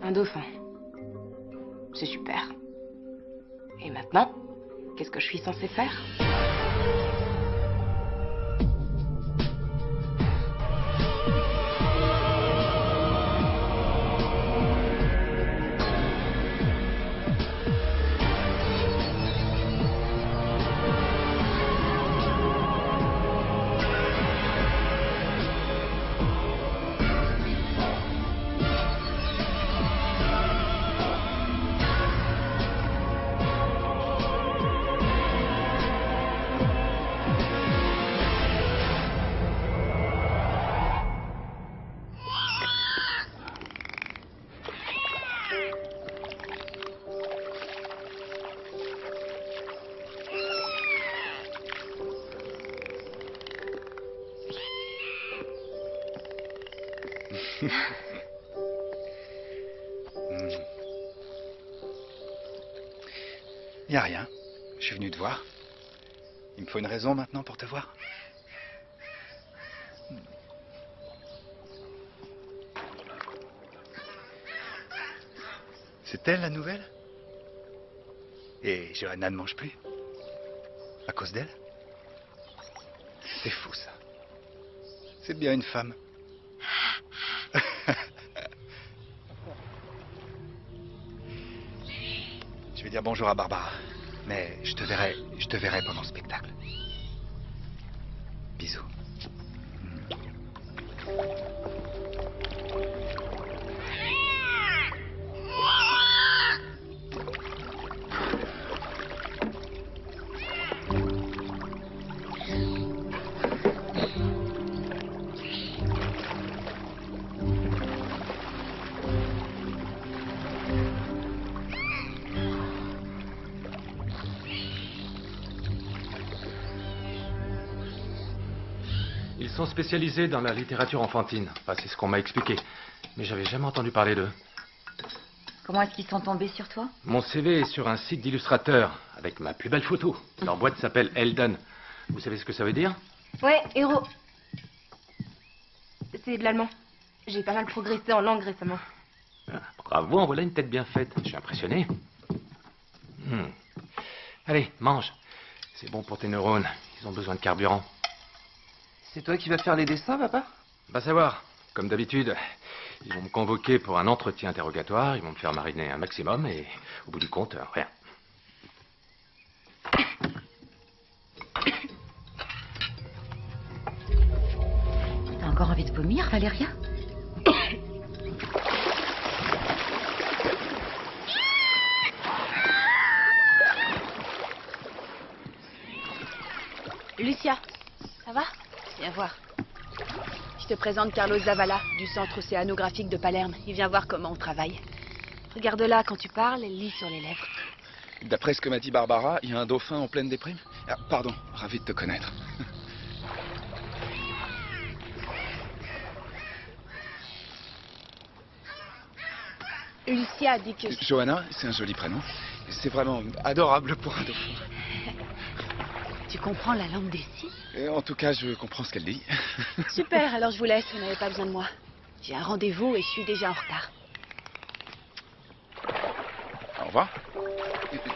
Un dauphin. C'est super. Et maintenant, qu'est-ce que je suis censée faire? Y a rien. Je suis venu te voir. Il me faut une raison maintenant pour te voir. C'est elle la nouvelle? Et Johanna ne mange plus? À cause d'elle? C'est fou ça. C'est bien une femme. Je vais dire bonjour à Barbara. Mais je te verrai pendant le spectacle. Bisous. Ils sont spécialisés dans la littérature enfantine. Enfin, c'est ce qu'on m'a expliqué. Mais j'avais jamais entendu parler d'eux. Comment est-ce qu'ils sont tombés sur toi? Mon CV est sur un site d'illustrateurs, avec ma plus belle photo. Leur boîte s'appelle Elden. Vous savez ce que ça veut dire? Ouais, héros. C'est de l'allemand. J'ai pas mal progressé en langue récemment. Ah, bravo, en voilà une tête bien faite. Je suis impressionné. Allez, mange. C'est bon pour tes neurones. Ils ont besoin de carburant. C'est toi qui vas faire les dessins, papa? Va savoir. Comme d'habitude, ils vont me convoquer pour un entretien interrogatoire. Ils vont me faire mariner un maximum et au bout du compte, rien. T'as encore envie de vomir, Valéria? Lucia, ça va? Viens voir. Je te présente Carlos Zavala, du Centre océanographique de Palerme. Il vient voir comment on travaille. Regarde-la quand tu parles, elle lit sur les lèvres. D'après ce que m'a dit Barbara, il y a un dauphin en pleine déprime. Ah, pardon, ravi de te connaître. Lucia a dit que... Johanna, c'est un joli prénom. C'est vraiment adorable pour un dauphin. Tu comprends la langue des signes? Et en tout cas, je comprends ce qu'elle dit. Super, alors je vous laisse, vous n'avez pas besoin de moi. J'ai un rendez-vous et je suis déjà en retard. Au revoir.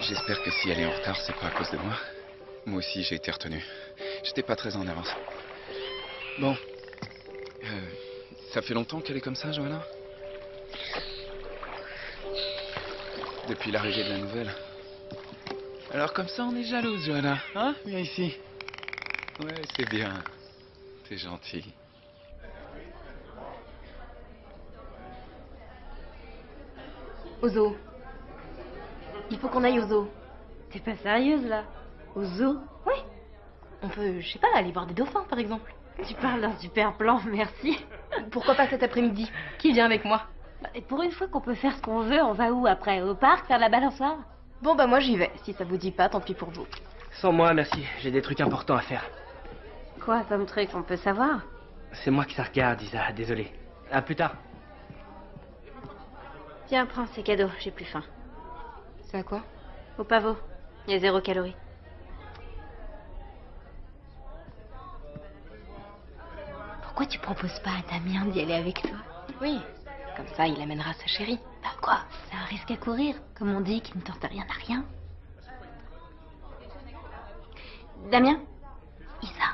J'espère que si elle est en retard, c'est pas à cause de moi. Moi aussi, j'ai été retenu. J'étais pas très en avance. Bon. Ça fait longtemps qu'elle est comme ça, Johanna? Depuis l'arrivée de la nouvelle. Alors comme ça, on est jalouse, Johanna. Hein? Viens ici. Ouais, c'est bien. T'es gentil. Au zoo. Il faut qu'on aille au zoo. T'es pas sérieuse, là? Au zoo? Oui. On peut, je sais pas, aller voir des dauphins, par exemple. Tu parles d'un super plan, merci. Pourquoi pas cet après-midi? Qui vient avec moi? Et pour une fois qu'on peut faire ce qu'on veut, on va où après? Au parc, faire de la balançoire? Bon, bah moi j'y vais. Si ça vous dit pas, tant pis pour vous. Sans moi, merci. J'ai des trucs importants à faire. Quoi comme truc, on peut savoir? C'est moi qui ça regarde, Isa. Désolé. À plus tard. Tiens, prends, c'est cadeau, j'ai plus faim. C'est à quoi? Au pavot, il y a 0 calories. Pourquoi tu proposes pas à Damien d'y aller avec toi? Oui. Comme ça, il amènera sa chérie. Bah quoi? C'est un risque à courir. Comme on dit, qui ne tente rien à rien. Damien? Isa?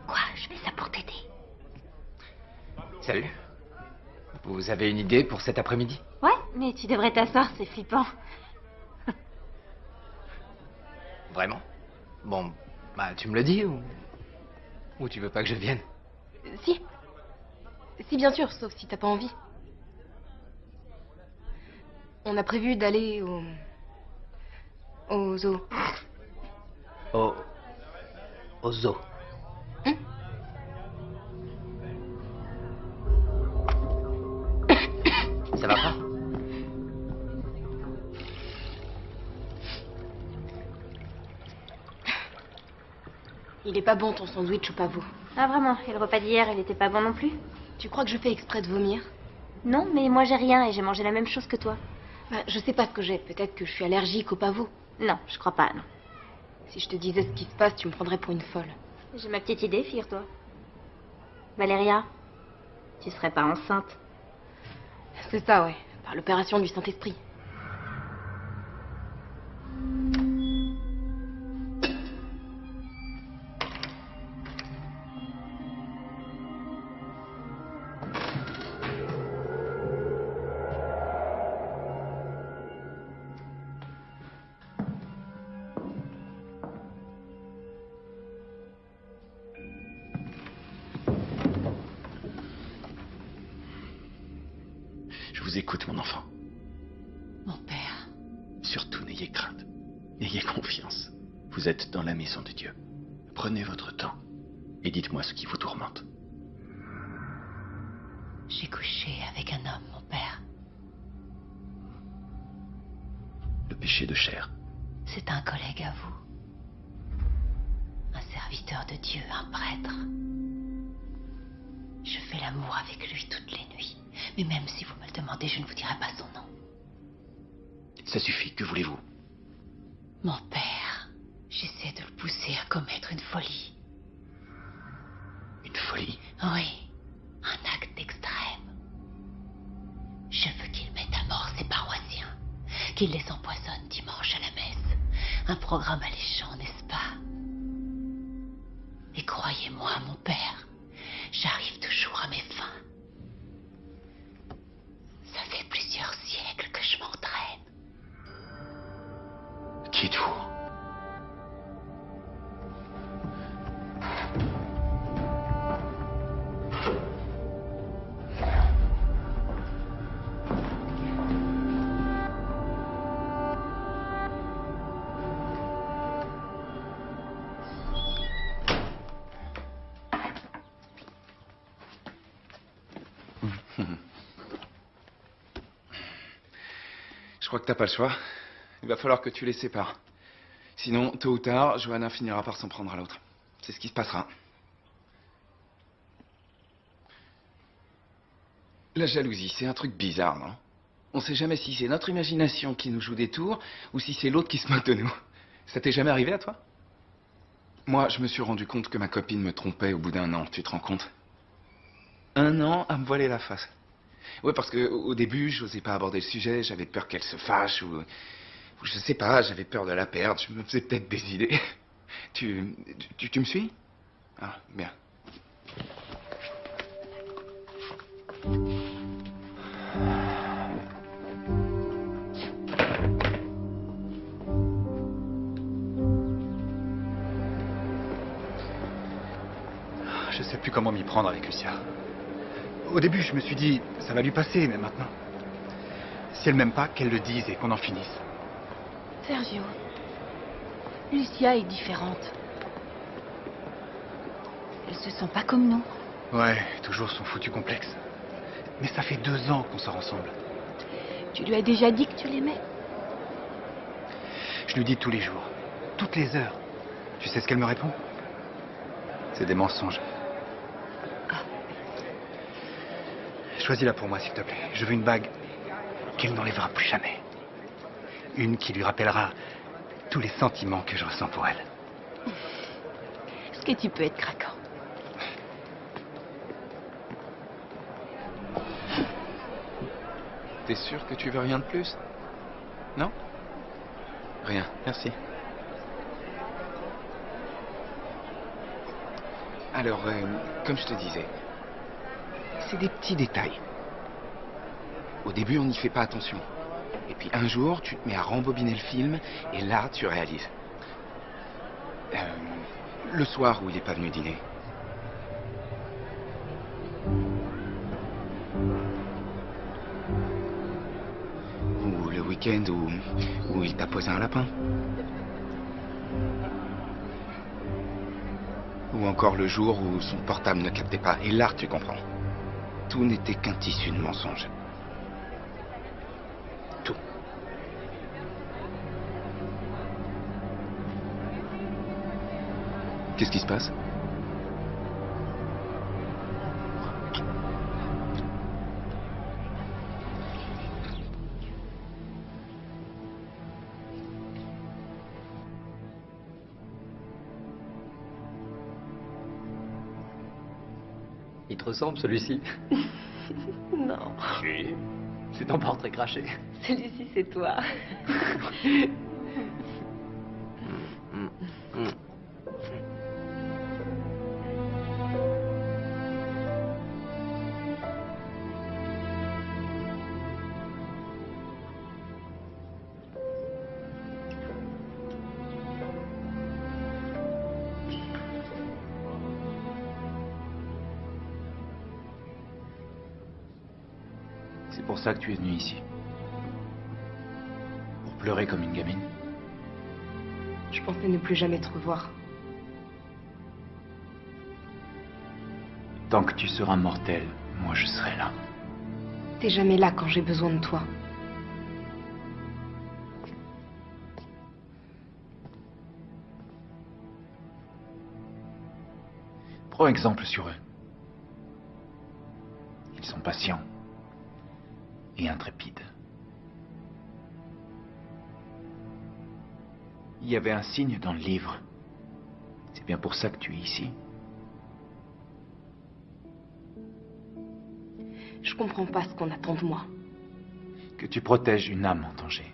Quoi? Je fais ça pour t'aider. Salut. Vous avez une idée pour cet après-midi? Ouais, mais tu devrais t'asseoir, c'est flippant. Vraiment? Bon, bah tu me le dis ou tu veux pas que je vienne? Si. Si, bien sûr, sauf si t'as pas envie. On a prévu d'aller au zoo. Au zoo. Ça va pas? Il est pas bon ton sandwich au pavot. Ah vraiment? Et le repas d'hier, il était pas bon non plus? Tu crois que je fais exprès de vomir? Non, mais moi j'ai rien et j'ai mangé la même chose que toi. Bah, je sais pas ce que j'ai. Peut-être que je suis allergique au pavot. Non, je crois pas, non. Si je te disais ce qui se passe, tu me prendrais pour une folle. J'ai ma petite idée, figure-toi. Valéria, tu serais pas enceinte? C'est ça, ouais. Par l'opération du Saint-Esprit. Je vous écoute, mon enfant. Mon père, Surtout, n'ayez crainte. Ayez confiance. Vous êtes dans la maison de Dieu. Prenez votre temps et dites-moi ce qui vous tourmente. j'ai couché avec un homme, mon père. Le péché de chair. C'est un collègue à vous. Un serviteur de Dieu, un prêtre. Je fais l'amour avec lui toutes les nuits. Mais même si vous me le demandez, je ne vous dirai pas son nom. Ça suffit, que voulez-vous? Mon père, j'essaie de le pousser à commettre une folie. Une folie? Oui, un acte extrême. Je veux qu'il mette à mort ses paroissiens, qu'il les empoisonne dimanche à la messe. Un programme alléchant, n'est-ce pas? Et croyez-moi, mon père, j'arrive toujours à mes fins. Ça fait plusieurs siècles que je m'entraîne. Qui êtes-vous? Je crois que t'as pas le choix. Il va falloir que tu les sépares. Sinon, tôt ou tard, Johanna finira par s'en prendre à l'autre. C'est ce qui se passera. La jalousie, c'est un truc bizarre, non? On sait jamais si c'est notre imagination qui nous joue des tours ou si c'est l'autre qui se moque de nous. Ça t'est jamais arrivé à toi? Moi, je me suis rendu compte que ma copine me trompait au bout d'un an, tu te rends compte? 1 an à me voiler la face. Ouais, parce que au début, j'osais pas aborder le sujet, j'avais peur qu'elle se fâche ou je sais pas, j'avais peur de la perdre, je me faisais peut-être des idées. Tu me suis? Ah, bien. Je sais plus comment m'y prendre avec Lucia. Au début, je me suis dit, ça va lui passer, mais maintenant... Si elle m'aime pas, qu'elle le dise et qu'on en finisse. Sergio, Lucia est différente. Elle se sent pas comme nous. Ouais, toujours son foutu complexe. Mais ça fait 2 ans qu'on sort ensemble. Tu lui as déjà dit que tu l'aimais? Je lui dis tous les jours, toutes les heures. Tu sais ce qu'elle me répond? C'est des mensonges. Choisis-la pour moi, s'il te plaît. Je veux une bague qu'elle n'enlèvera plus jamais. Une qui lui rappellera tous les sentiments que je ressens pour elle. Est-ce que tu peux être craquant? T'es sûr que tu veux rien de plus? Non? Rien, merci. Alors, comme je te disais, c'est des petits détails. Au début, on n'y fait pas attention. Et puis un jour, tu te mets à rembobiner le film, et là, tu réalises. Le soir où il n'est pas venu dîner. Ou le week-end où il t'a posé un lapin. Ou encore le jour où son portable ne captait pas. Et là, tu comprends. Tout n'était qu'un tissu de mensonges. Tout. Qu'est-ce qui se passe? Il te ressemble, celui-ci. Non, Oui. C'est ton portrait craché. celui-ci c'est toi. C'est pour ça que tu es venu ici. Pour pleurer comme une gamine. Je pensais ne plus jamais te revoir. Tant que tu seras mortel, moi je serai là. T'es jamais là quand j'ai besoin de toi. Prends exemple sur eux. Ils sont patients et intrépides. Il y avait un signe dans le livre. C'est bien pour ça que tu es ici. Je comprends pas ce qu'on attend de moi. Que tu protèges une âme en danger.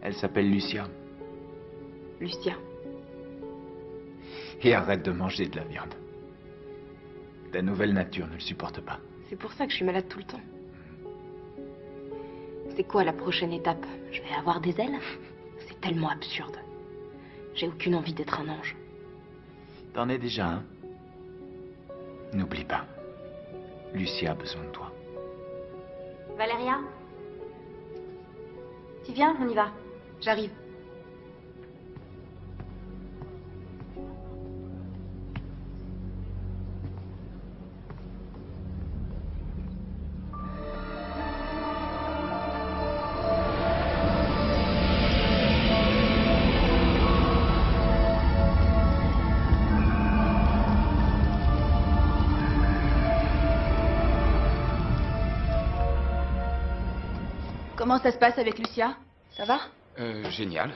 Elle s'appelle Lucia. Lucia, Et arrête de manger de la viande. Ta nouvelle nature ne le supporte pas. c'est pour ça que je suis malade tout le temps. C'est quoi la prochaine étape? Je vais avoir des ailes? C'est tellement absurde. J'ai aucune envie d'être un ange. T'en es déjà un. N'oublie pas. Lucia a besoin de toi. Valéria? Tu viens, on y va. J'arrive. Comment ça se passe avec Lucia? Ça va? Génial.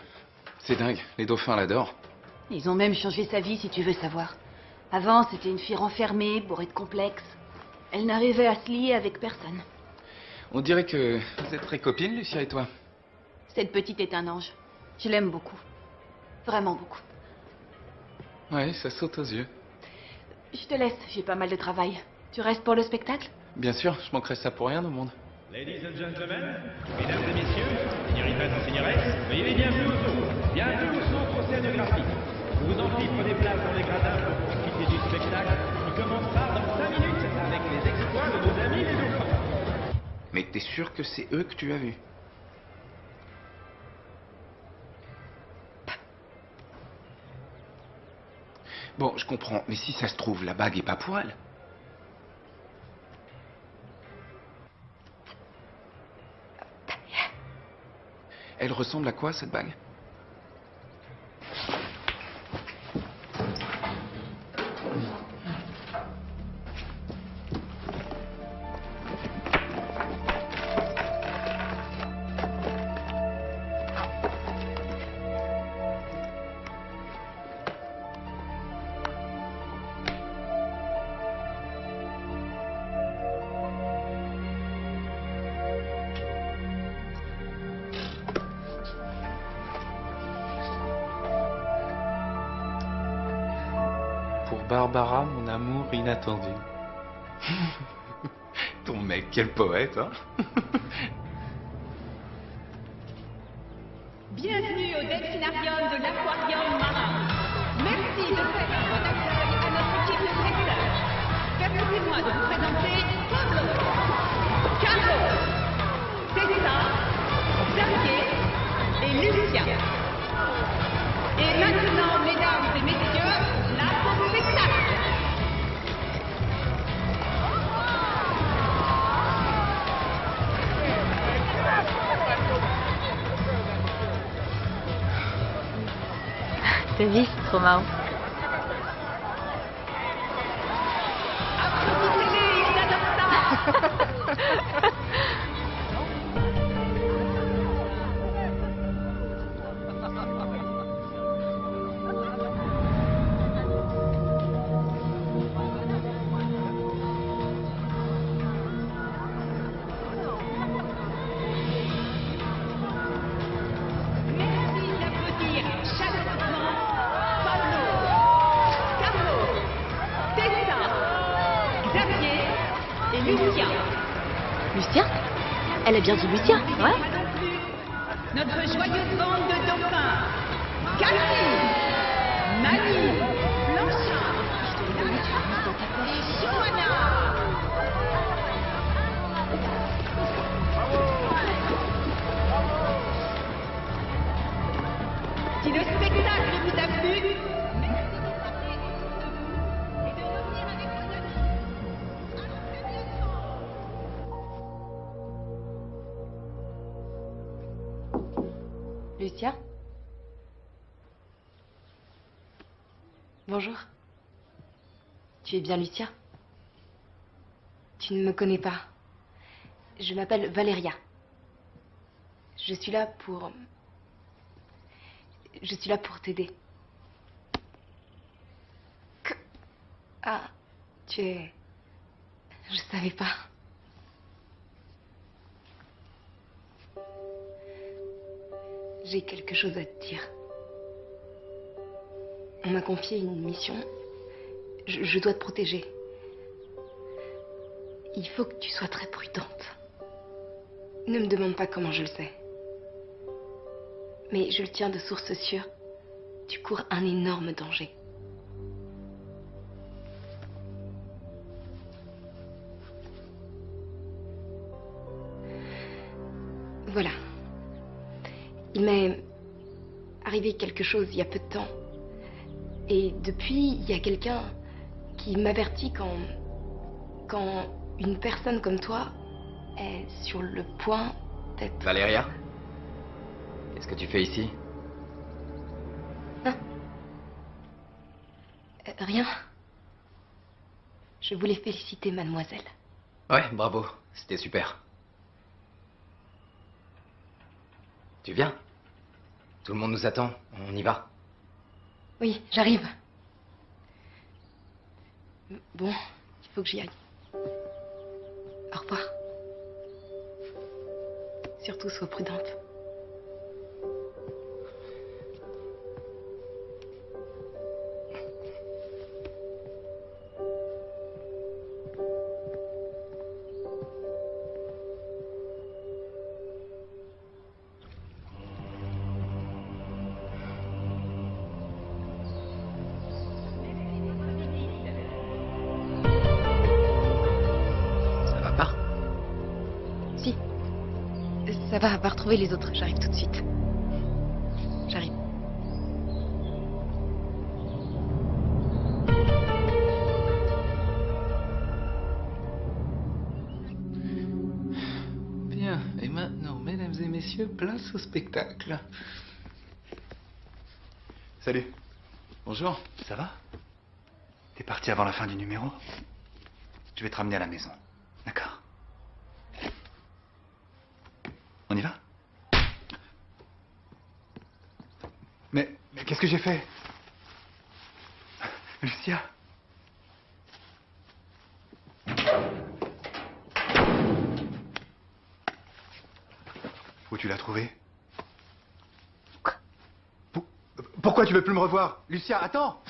C'est dingue. Les dauphins l'adorent. Ils ont même changé sa vie, si tu veux savoir. Avant, c'était une fille renfermée, bourrée de complexes. Elle n'arrivait à se lier avec personne. On dirait que vous êtes très copines, Lucia et toi. Cette petite est un ange. Je l'aime beaucoup. Vraiment beaucoup. Ouais, ça saute aux yeux. Je te laisse, j'ai pas mal de travail. Tu restes pour le spectacle? Bien sûr, je manquerais ça pour rien au monde. Ladies and gentlemen, mesdames et messieurs, señoritas et señores, soyez les bienvenus au zoo. Bienvenue au centre océanographique. Je vous en prie, prenez place dans les gradins pour profiter du spectacle qui commencera dans 5 minutes avec les exploits de nos amis les dauphins. Mais t'es sûr que c'est eux que tu as vus? Bon, je comprends, mais si ça se trouve, la bague est pas pour elle. Elle ressemble à quoi, cette bague? pour Barbara, mon amour inattendu. Ton mec, quel poète, hein? Bienvenue au delphinarium de l'aquarium marin. Merci de faire un bon accueil à notre équipe de spectateurs. Permettez-moi de vous présenter Pablo, Carlos, Tessa, Xavier et Lucien. Et maintenant, mesdames et messieurs, place au spectacle. T'as vu, c'est trop marrant. Applaudissez-les, ils adorent ça. Merci d'applaudir chaleureusement Pablo, Carlos, Tessa, Xavier et Lucien. Lucien? Elle a bien dit Lucien, ouais. Pas non plus notre joyeuse bande de dauphins. Cathy, Mani, Blanchard et Johanna. Si le spectacle vous a plu, merci de rester debout et de revenir avec vos amis. À très bientôt. Lucien? Bonjour. Tu es bien Lucien? Tu ne me connais pas. Je m'appelle Valéria. Je suis là pour t'aider. Ah, tu es... Je savais pas. J'ai quelque chose à te dire. On m'a confié une mission. Je dois te protéger. Il faut que tu sois très prudente. Ne me demande pas comment je le sais. Mais je le tiens de source sûre. Tu cours un énorme danger. Voilà. Il m'est arrivé quelque chose il y a peu de temps. Et depuis, il y a quelqu'un qui m'avertit quand une personne comme toi est sur le point d'être... Valéria? Qu'est-ce que tu fais ici? Rien. Je voulais féliciter mademoiselle. Ouais, bravo. C'était super. Tu viens? Tout le monde nous attend. On y va. Oui, j'arrive. Bon, il faut que j'y aille. Au revoir. Surtout, sois prudente. Ça va pas? Si. Ça va retrouver les autres. J'arrive tout de suite. J'arrive. Bien, et maintenant, mesdames et messieurs, place au spectacle. Salut, Bonjour. ça va? T'es parti avant la fin du numéro? Je vais te ramener à la maison. D'accord. On y va? Mais qu'est-ce que j'ai fait? Lucia? Où tu l'as trouvé? Pourquoi tu veux plus me revoir? Lucia, attends!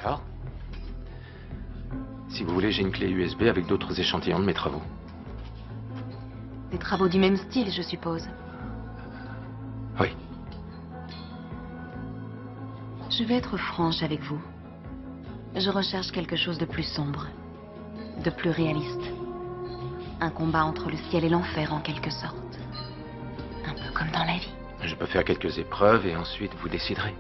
Alors? Si vous voulez, j'ai une clé USB avec d'autres échantillons de mes travaux. Des travaux du même style, je suppose. Oui. Je vais être franche avec vous. Je recherche quelque chose de plus sombre, de plus réaliste. Un combat entre le ciel et l'enfer, en quelque sorte. Un peu comme dans la vie. Je peux faire quelques épreuves et ensuite vous déciderez.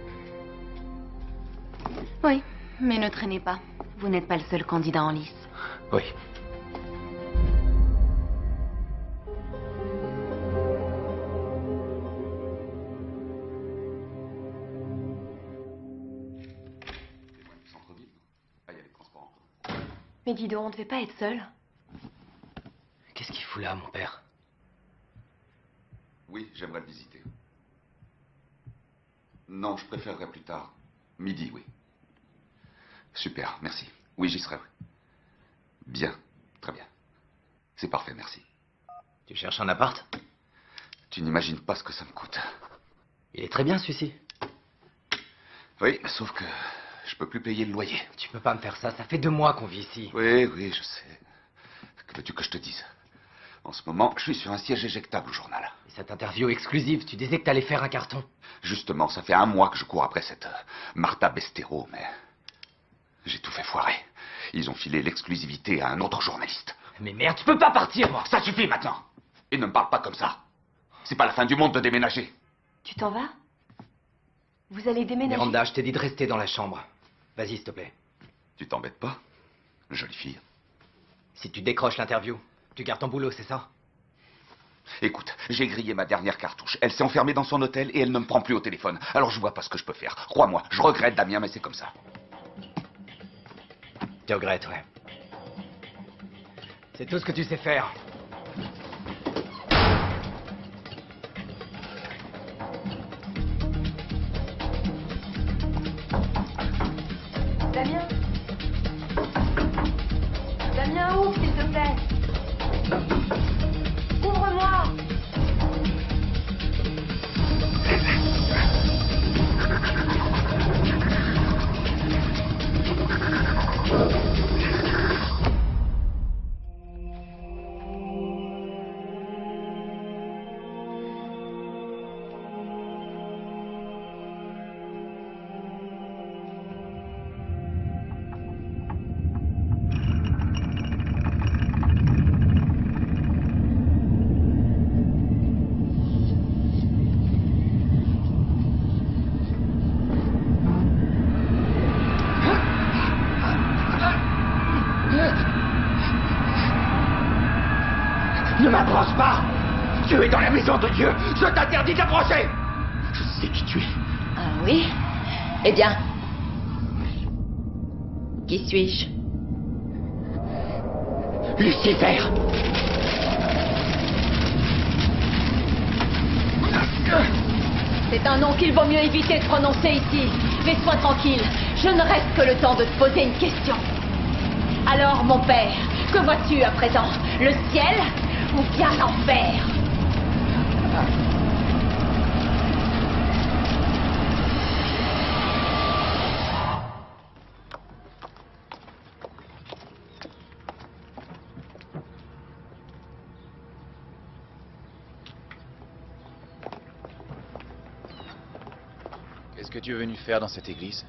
Oui, mais ne traînez pas. Vous n'êtes pas le seul candidat en lice. Oui. Mais dis donc, on ne devait pas être seul. Qu'est-ce qu'il fout là, mon père? Oui, j'aimerais le visiter. Non, je préférerais plus tard. Midi, oui. Super, merci. Oui, j'y serai. Bien, très bien. C'est parfait, merci. Tu cherches un appart? Tu n'imagines pas ce que ça me coûte. Il est très bien, celui-ci. Oui, sauf que je peux plus payer le loyer. Tu peux pas me faire ça, ça fait 2 mois qu'on vit ici. Oui, oui, je sais. Que veux-tu que je te dise? En ce moment, je suis sur un siège éjectable au journal. Et cette interview exclusive, tu disais que t'allais faire un carton. Justement, ça fait 1 mois que je cours après cette Martha Bestero, mais j'ai tout fait foirer. Ils ont filé l'exclusivité à un autre journaliste. Mais merde, tu peux pas partir, moi. Ça suffit maintenant. Et ne me parle pas comme ça. C'est pas la fin du monde de déménager. Tu t'en vas? Vous allez déménager? Miranda, je t'ai dit de rester dans la chambre. Vas-y, s'il te plaît. Tu t'embêtes pas, jolie fille? Si tu décroches l'interview, tu gardes ton boulot, c'est ça? Écoute, j'ai grillé ma dernière cartouche. Elle s'est enfermée dans son hôtel et elle ne me prend plus au téléphone. Alors je vois pas ce que je peux faire. Crois-moi, je regrette, Damien, mais c'est comme ça. Tu regrettes, ouais. C'est tout ce que tu sais faire. Damien? Damien, ouvre, s'il te plaît. Ouvre-moi. Ne m'approche pas! Tu es dans la maison de Dieu! Je t'interdis d'approcher! Je sais qui tu es. Ah oui? Eh bien. Qui suis-je? Lucifer! C'est un nom qu'il vaut mieux éviter de prononcer ici. Mais sois tranquille, je ne reste que le temps de te poser une question. Alors, mon père, que vois-tu à présent? Le ciel ou bien l'enfer? Qu'est-ce que tu es venu faire dans cette église?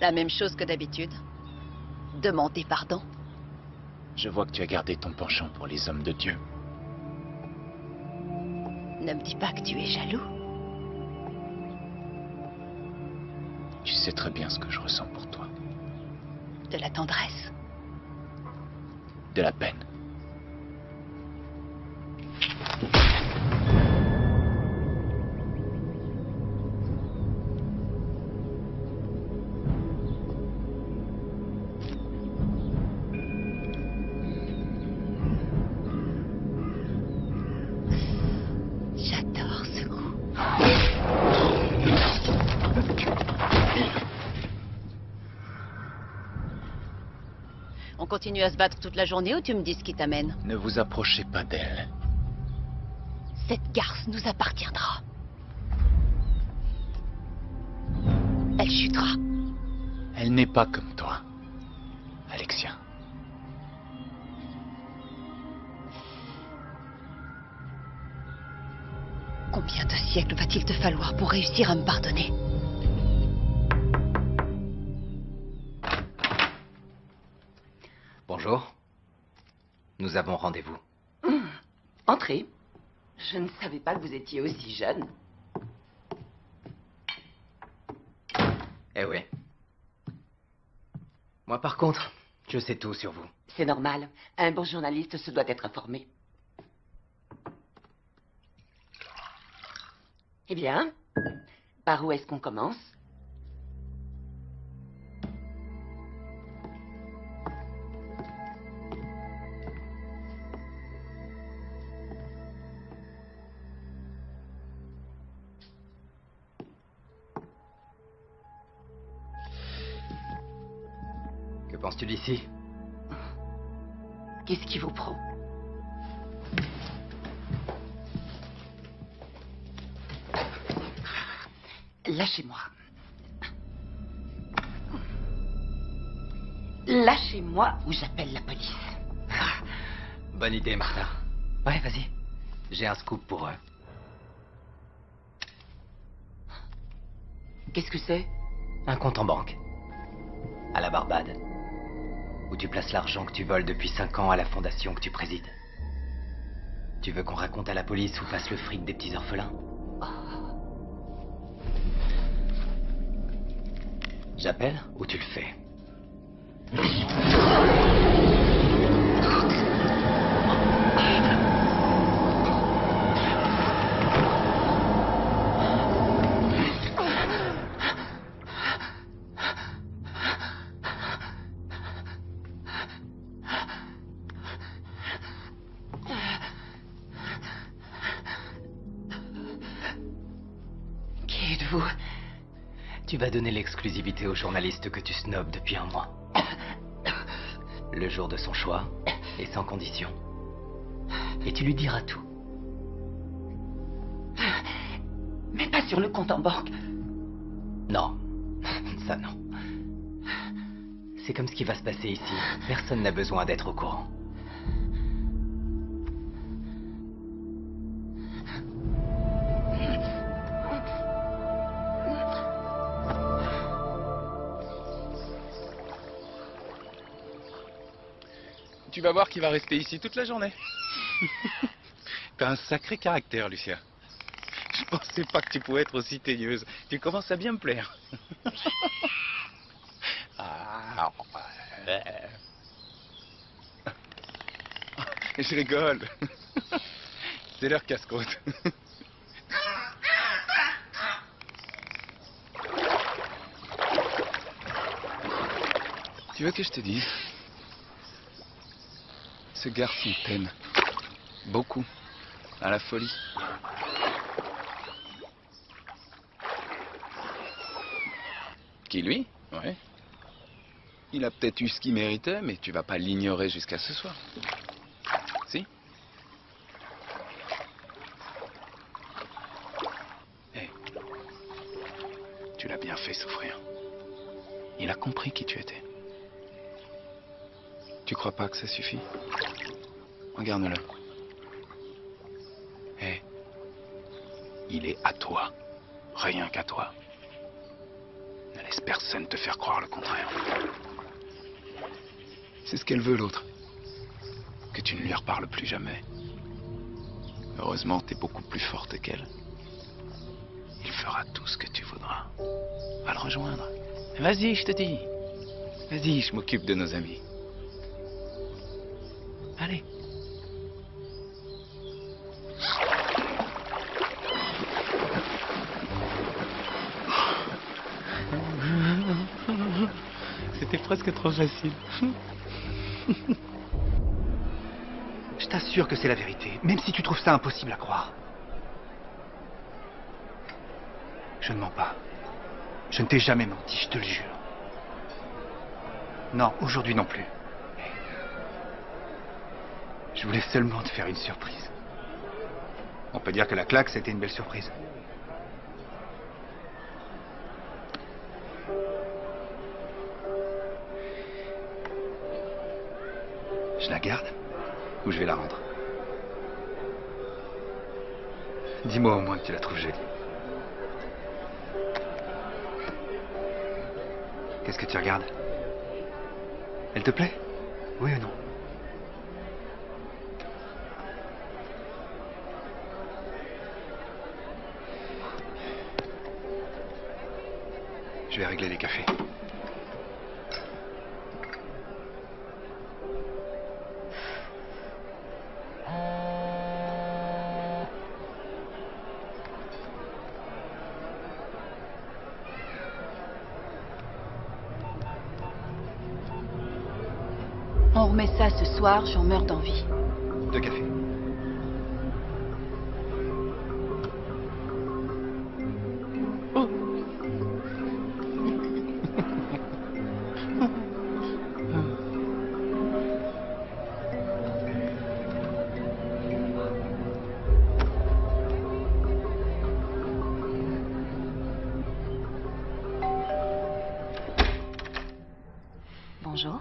La même chose que d'habitude. Demander pardon. Je vois que tu as gardé ton penchant pour les hommes de Dieu. Ne me dis pas que tu es jaloux. Tu sais très bien ce que je ressens pour toi. De la tendresse. De la peine. J'adore ce goût. On continue à se battre toute la journée ou tu me dis ce qui t'amène? Ne vous approchez pas d'elle. Cette garce nous appartiendra. Elle chutera. Elle n'est pas comme toi, Alexia. Combien de siècles va-t-il te falloir pour réussir à me pardonner? Bonjour. Nous avons rendez-vous. Entrez. Je ne savais pas que vous étiez aussi jeune. Eh oui. Moi, par contre, je sais tout sur vous. C'est normal. Un bon journaliste se doit être informé. Eh bien, par où est-ce qu'on commence? Que penses-tu d'ici? Qu'est-ce qui vous prend? Lâchez-moi. Lâchez-moi ou j'appelle la police. Bonne idée, Martha. Ouais, vas-y. J'ai un scoop pour eux. Qu'est-ce que c'est? Un compte en banque. À la Barbade. Où tu places l'argent que tu voles depuis 5 ans à la fondation que tu présides. Tu veux qu'on raconte à la police où passe le fric des petits orphelins? J'appelle ou tu le fais? Qui êtes-vous? Tu vas donner l'exclusivité au journaliste que tu snobs depuis un mois. Le jour de son choix, et sans condition. Et tu lui diras tout. Mais pas sur le compte en banque. Non, ça non. C'est comme ce qui va se passer ici. Personne n'a besoin d'être au courant. Tu vas voir qu'il va rester ici toute la journée. T'as un sacré caractère, Lucia. Je pensais pas que tu pouvais être aussi teigneuse. Tu commences à bien me plaire. Ah, ouais. Je rigole. C'est leur casse-croûte. Tu veux que je te dise? Ce garçon t'aime. Beaucoup. À la folie. Qui, lui? Ouais. Il a peut-être eu ce qu'il méritait, mais tu vas pas l'ignorer jusqu'à ce soir. Si? Hé. Tu l'as bien fait souffrir. Il a compris qui tu étais. Tu crois pas que ça suffit? Regarde-le. Hé. Il est à toi. Rien qu'à toi. Ne laisse personne te faire croire le contraire. C'est ce qu'elle veut, l'autre. Que tu ne lui reparles plus jamais. Heureusement, t'es beaucoup plus forte qu'elle. Il fera tout ce que tu voudras. Va le rejoindre. Vas-y, je te dis. Vas-y, je m'occupe de nos amis. Allez. C'était presque trop facile. Je t'assure que c'est la vérité, même si tu trouves ça impossible à croire. Je ne mens pas. Je ne t'ai jamais menti, je te le jure. Non, aujourd'hui non plus. Je voulais seulement te faire une surprise. On peut dire que la claque, c'était une belle surprise. Je la garde ou je vais la rendre? Dis-moi au moins que tu la trouves jolie. Qu'est-ce que tu regardes? Elle te plaît? Oui ou non? Je vais régler les cafés. On remet ça ce soir, j'en meurs d'envie. 2 cafés. Bonjour.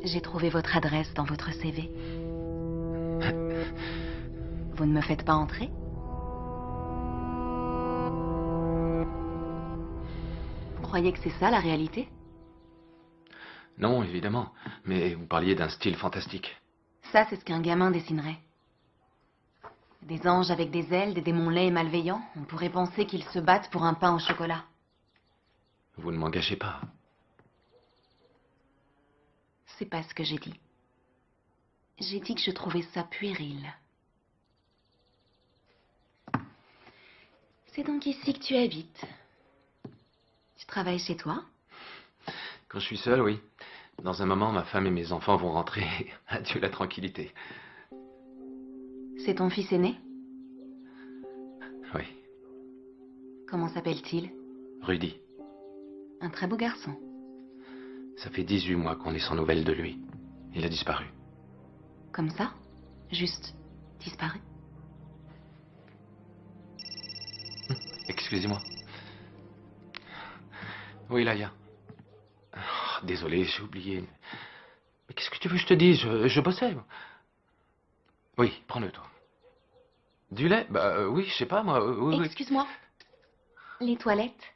J'ai trouvé votre adresse dans votre CV. Vous ne me faites pas entrer? Vous croyez que c'est ça la réalité? Non, évidemment. Mais vous parliez d'un style fantastique. Ça, c'est ce qu'un gamin dessinerait. Des anges avec des ailes, des démons laids et malveillants. On pourrait penser qu'ils se battent pour un pain au chocolat. Vous ne m'engagez pas. C'est pas ce que j'ai dit. J'ai dit que je trouvais ça puéril. C'est donc ici que tu habites. Tu travailles chez toi? Quand je suis seul, oui. Dans un moment, ma femme et mes enfants vont rentrer. Adieu la tranquillité. C'est ton fils aîné? Oui. Comment s'appelle-t-il? Rudy. Un très beau garçon. Ça fait 18 mois qu'on est sans nouvelles de lui. Il a disparu. Comme ça? Juste disparu? Excusez-moi. Oui, Laïa. Oh, désolé, j'ai oublié. Mais qu'est-ce que tu veux que je te dise? Je bossais. Oui, prends-le, toi. Du lait? Bah oui, je sais pas, moi. Oui. Excuse-moi. Les toilettes?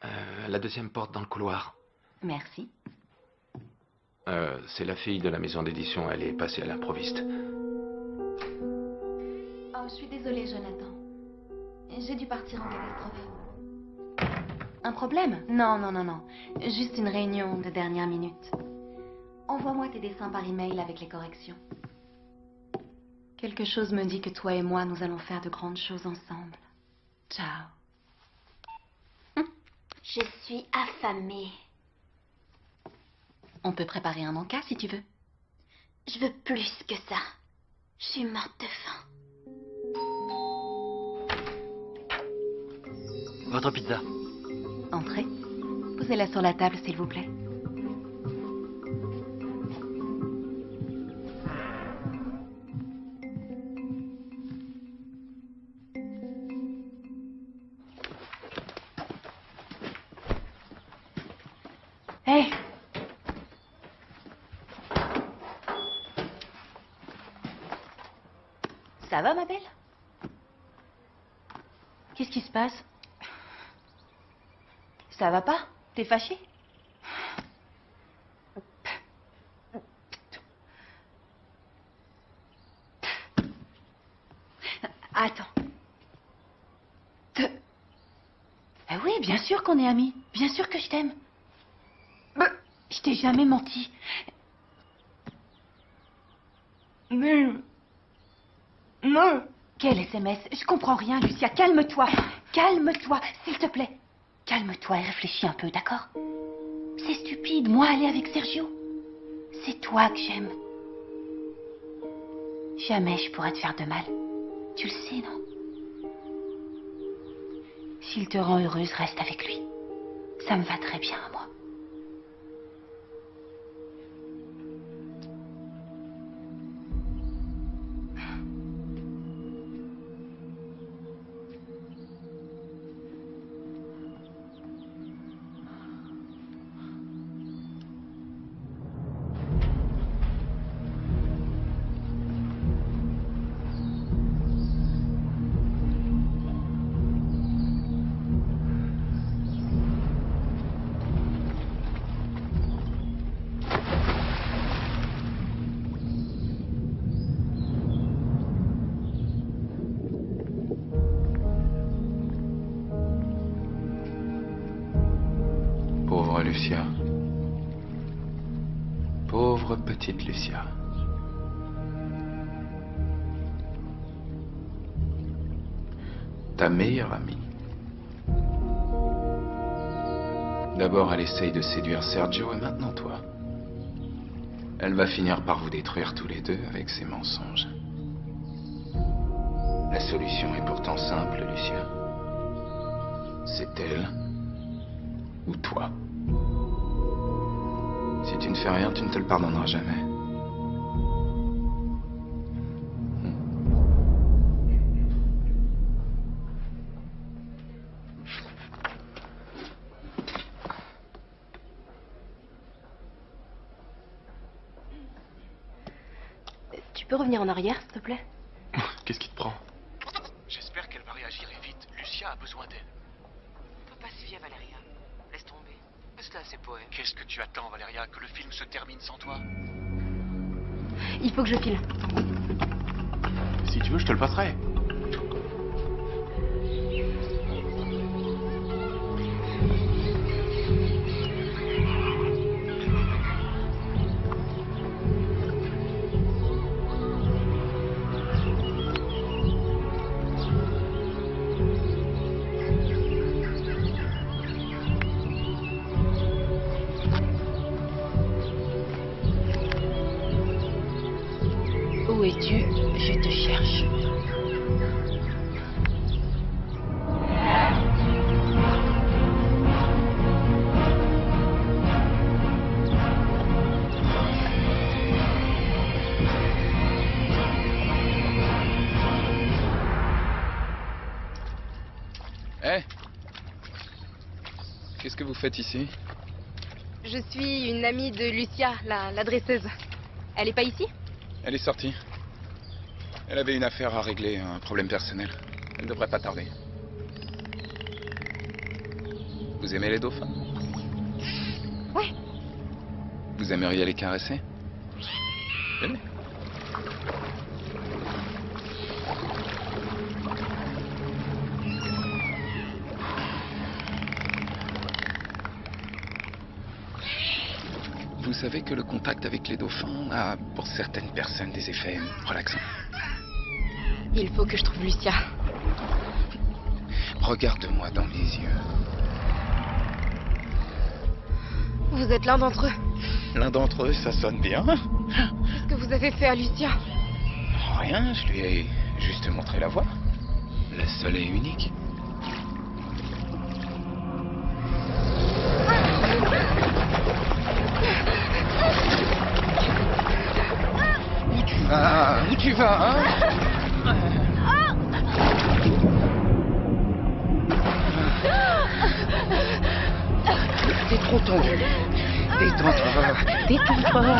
La deuxième porte dans le couloir. Merci. C'est la fille de la maison d'édition. Elle est passée à l'improviste. Oh, je suis désolée, Jonathan. J'ai dû partir en catastrophe. Un problème? Non, non, non, non. Juste une réunion de dernière minute. Envoie-moi tes dessins par email avec les corrections. Quelque chose me dit que toi et moi, nous allons faire de grandes choses ensemble. Ciao. Je suis affamée. On peut préparer un encas si tu veux. Je veux plus que ça. Je suis morte de faim. Votre pizza. Entrez. Posez-la sur la table, s'il vous plaît. Hé! Ça va, ma belle? Qu'est-ce qui se passe? Ça va pas? T'es fâchée? Attends. Ah oui, bien sûr qu'on est amis. Bien sûr que je t'aime. Je t'ai jamais menti. Mais... Non. Quel SMS? Je comprends rien, Lucia. Calme-toi. Calme-toi, s'il te plaît. Calme-toi et réfléchis un peu, d'accord? C'est stupide, moi aller avec Sergio. C'est toi que j'aime. Jamais je pourrais te faire de mal. Tu le sais, non? S'il te rend heureuse, reste avec lui. Ça me va très bien, moi. Lucia. Pauvre petite Lucia. Ta meilleure amie. D'abord, elle essaye de séduire Sergio et maintenant toi. Elle va finir par vous détruire tous les deux avec ses mensonges. La solution est pourtant simple, Lucia. C'est elle ou toi. Si tu ne fais rien, tu ne te le pardonneras jamais. Tu peux revenir en arrière, s'il te plaît? Qu'est-ce qui te prend? J'espère qu'elle va réagir vite. Lucia a besoin d'elle. On peut pas se fier, Valéria. Laisse tomber. Laisse-la à ses poèmes. Qu'est-ce que tu attends, Valéria? Que le film se termine sans toi? Il faut que je file. Si tu veux, je te le passerai. Où es-tu? Je te cherche. Hé Qu'est-ce que vous faites ici? Je suis une amie de Lucia, la dresseuse. Elle est pas ici? Elle est sortie. Elle avait une affaire à régler, un problème personnel. Elle devrait pas tarder. Vous aimez les dauphins? Ouais. Vous aimeriez les caresser? Venez. Vous savez que le contact avec les dauphins a, pour certaines personnes, des effets relaxants. Il faut que je trouve Lucia. Regarde-moi dans les yeux. Vous êtes l'un d'entre eux. L'un d'entre eux, ça sonne bien. Qu'est-ce que vous avez fait à Lucia? Rien, je lui ai juste montré la voie. La seule et unique. Où tu vas, hein? T'es trop tendu. Détends-toi. Détends-toi.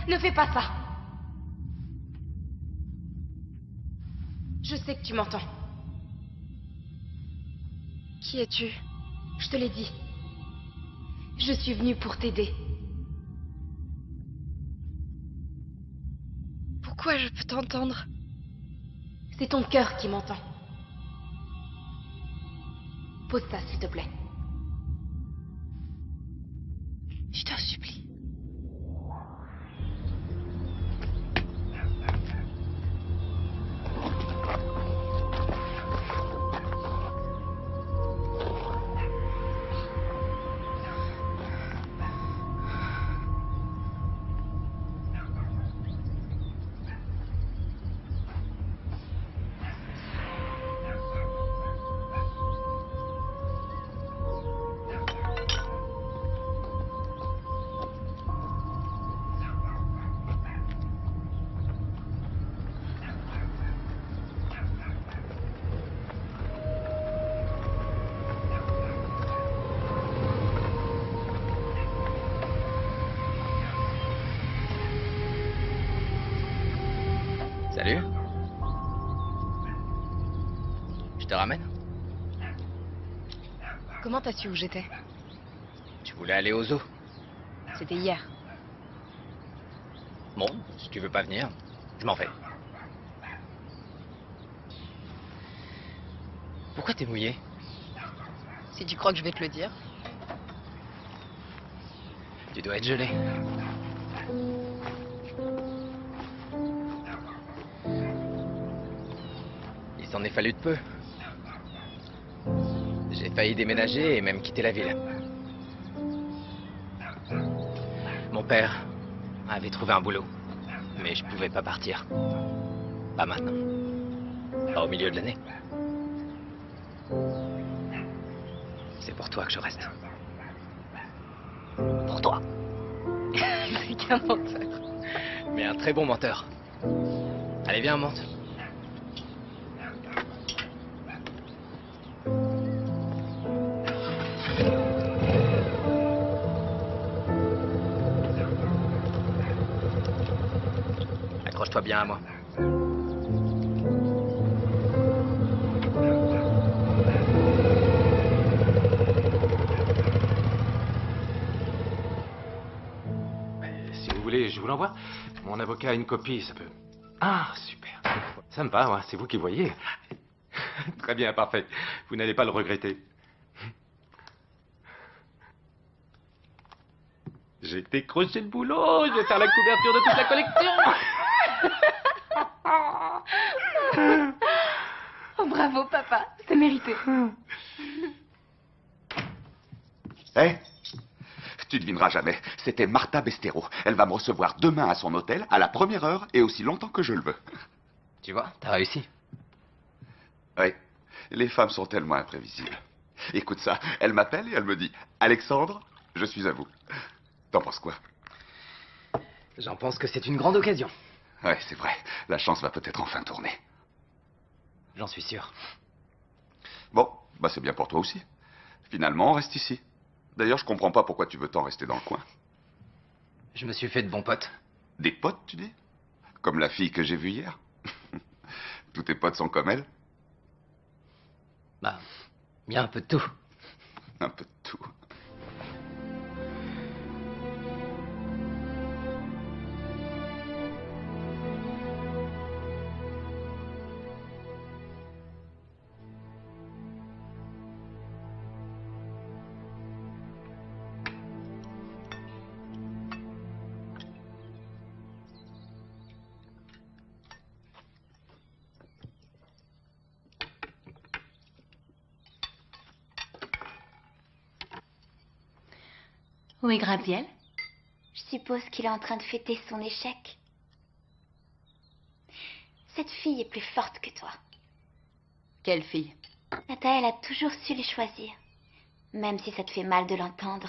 Ne fais pas ça. Je sais que tu m'entends. Qui es-tu? Je te l'ai dit. Je suis venue pour t'aider. Pourquoi je peux t'entendre? C'est ton cœur qui m'entend. Pose ça, s'il te plaît. Je t'en supplie. Salut. Je te ramène? Comment t'as su où j'étais? Tu voulais aller au zoo? C'était hier. Bon, si tu veux pas venir, je m'en vais. Pourquoi t'es mouillé? Si tu crois que je vais te le dire. Tu dois être gelé. Il s'en est fallu de peu. J'ai failli déménager et même quitter la ville. Mon père avait trouvé un boulot, mais je pouvais pas partir. Pas maintenant. Pas au milieu de l'année. C'est pour toi que je reste. Pour toi. C'est qu'un menteur. Mais un très bon menteur. Allez, viens, monte. Accroche-toi bien à moi. Si vous voulez, je vous l'envoie. Mon avocat a une copie, ça peut... Ah, super. Sympa, ouais, c'est vous qui voyez. Très bien, parfait. Vous n'allez pas le regretter. J'ai décroché le boulot, je vais faire la couverture de toute la collection. Oh, bravo, papa. C'est mérité. Hé, tu devineras jamais. C'était Martha Bestero. Elle va me recevoir demain à son hôtel, à la première heure et aussi longtemps que je le veux. Tu vois, t'as réussi. Oui, les femmes sont tellement imprévisibles. Écoute ça, elle m'appelle et elle me dit « Alexandre, je suis à vous ». T'en penses quoi? J'en pense que c'est une grande occasion. Ouais, c'est vrai. La chance va peut-être enfin tourner. J'en suis sûr. Bon, bah c'est bien pour toi aussi. Finalement, on reste ici. D'ailleurs, je comprends pas pourquoi tu veux tant rester dans le coin. Je me suis fait de bons potes. Des potes, tu dis? Comme la fille que j'ai vue hier? Tous tes potes sont comme elle? Bah, il y a un peu de tout. Un peu de tout. Où est Graziel? Je suppose qu'il est en train de fêter son échec. Cette fille est plus forte que toi. Quelle fille? Nata, elle a toujours su les choisir. Même si ça te fait mal de l'entendre.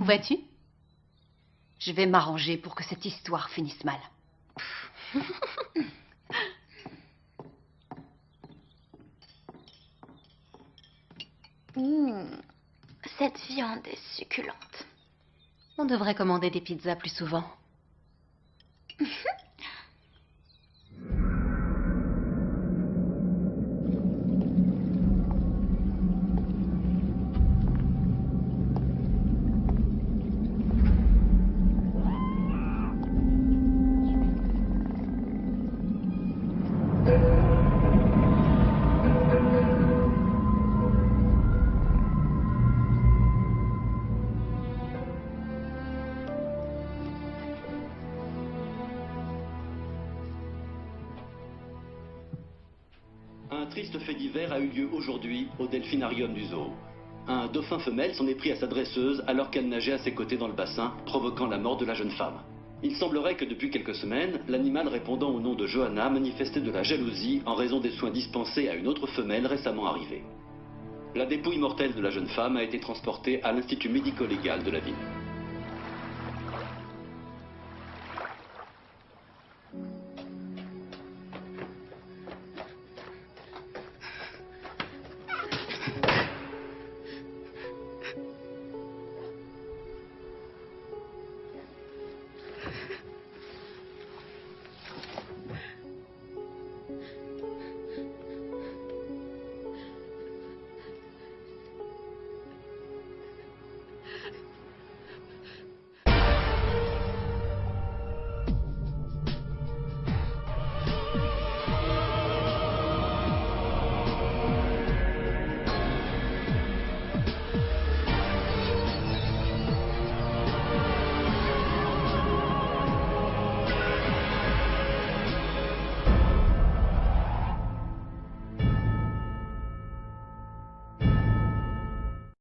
Où vas-tu? Je vais m'arranger pour que cette histoire finisse mal. Cette viande est succulente. On devrait commander des pizzas plus souvent. Un triste fait divers a eu lieu aujourd'hui au delphinarium du zoo. Un dauphin femelle s'en est pris à sa dresseuse alors qu'elle nageait à ses côtés dans le bassin, provoquant la mort de la jeune femme. Il semblerait que depuis quelques semaines, l'animal répondant au nom de Johanna manifestait de la jalousie en raison des soins dispensés à une autre femelle récemment arrivée. La dépouille mortelle de la jeune femme a été transportée à l'Institut médico-légal de la ville.